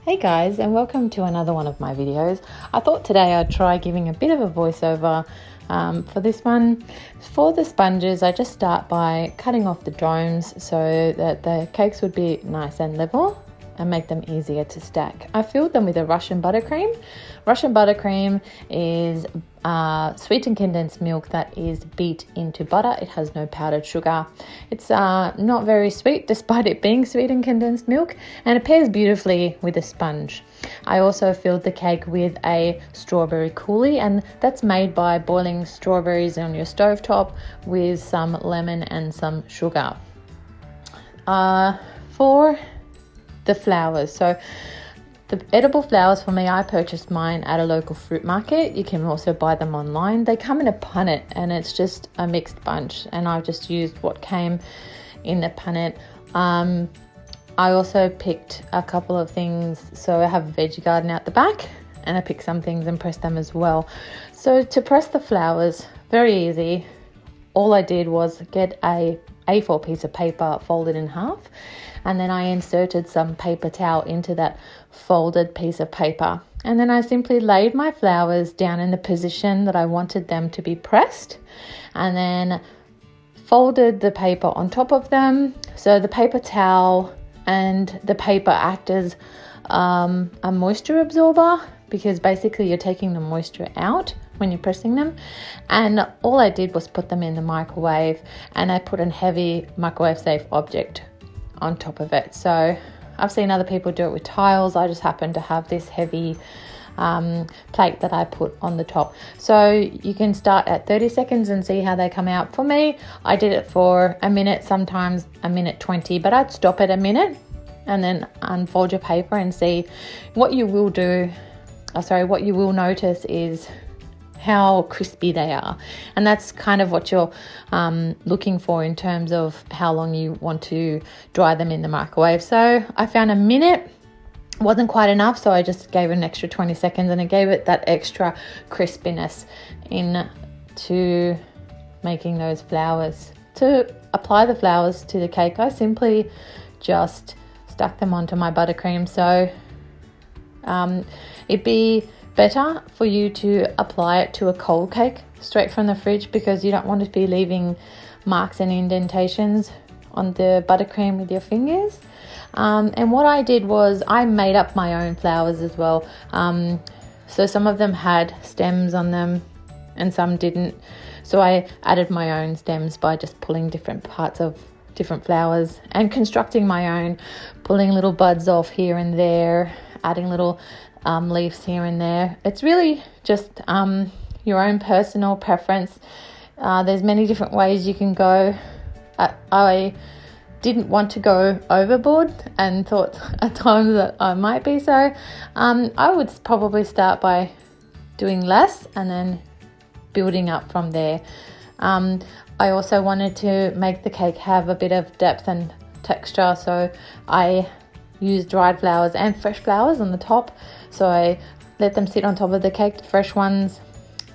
Hey guys, and welcome to another one of my videos. I thought today I'd try giving a bit of a voiceover for this one. For the sponges, I just start by cutting off the domes so that the cakes would be nice and level and make them easier to stack. I filled them with a Russian buttercream. Russian buttercream is sweetened condensed milk that is beat into butter. It has no powdered sugar. It's not very sweet despite it being sweetened condensed milk, and it pairs beautifully with a sponge. I also filled the cake with a strawberry coulis, and that's made by boiling strawberries on your stovetop with some lemon and some sugar. For the flowers, so the edible flowers for me, I purchased mine at a local fruit market. You can also buy them online. They come in a punnet and it's just a mixed bunch, and I've just used what came in the punnet. I also picked a couple of things, so I have a veggie garden out the back and I picked some things and pressed them as well. So to press the flowers, very easy. All I did was get a A4 piece of paper folded in half, and then I inserted some paper towel into that folded piece of paper, and then I simply laid my flowers down in the position that I wanted them to be pressed, and then folded the paper on top of them. So the paper towel and the paper act as a moisture absorber, because basically you're taking the moisture out when you're pressing them. And all I did was put them in the microwave, and I put a heavy microwave safe object on top of it. So I've seen other people do it with tiles. I just happen to have this heavy plate that I put on the top. So you can start at 30 seconds and see how they come out. For me, I did it for a minute, sometimes a minute 20, but I'd stop at a minute and then unfold your paper and see. What you will notice is how crispy they are, and that's kind of what you're looking for in terms of how long you want to dry them in the microwave. So I found a minute wasn't quite enough, so I just gave it an extra 20 seconds, and it gave it that extra crispiness into making those flowers. To apply the flowers to the cake, I simply just stuck them onto my buttercream. So it'd be better for you to apply it to a cold cake straight from the fridge, because you don't want to be leaving marks and indentations on the buttercream with your fingers. And what I did was I made up my own flowers as well. So some of them had stems on them and some didn't. So I added my own stems by just pulling different parts of different flowers and constructing my own, pulling little buds off here and there, adding little leaves here and there. It's really just your own personal preference. There's many different ways you can go. I didn't want to go overboard and thought at times that I might be, so I would probably start by doing less and then building up from there. I also wanted to make the cake have a bit of depth and texture, so I used dried flowers and fresh flowers on the top. So I let them sit on top of the cake, the fresh ones,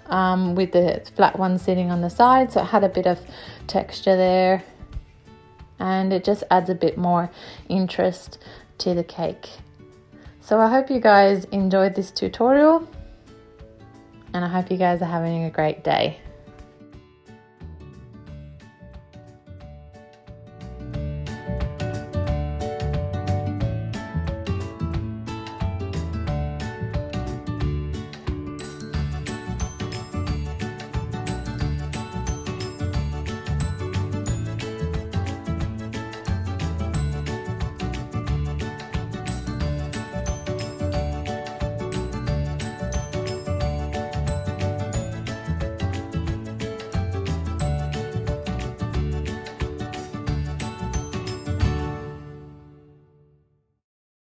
with the flat ones sitting on the side. So it had a bit of texture there, and it just adds a bit more interest to the cake. So I hope you guys enjoyed this tutorial, and I hope you guys are having a great day.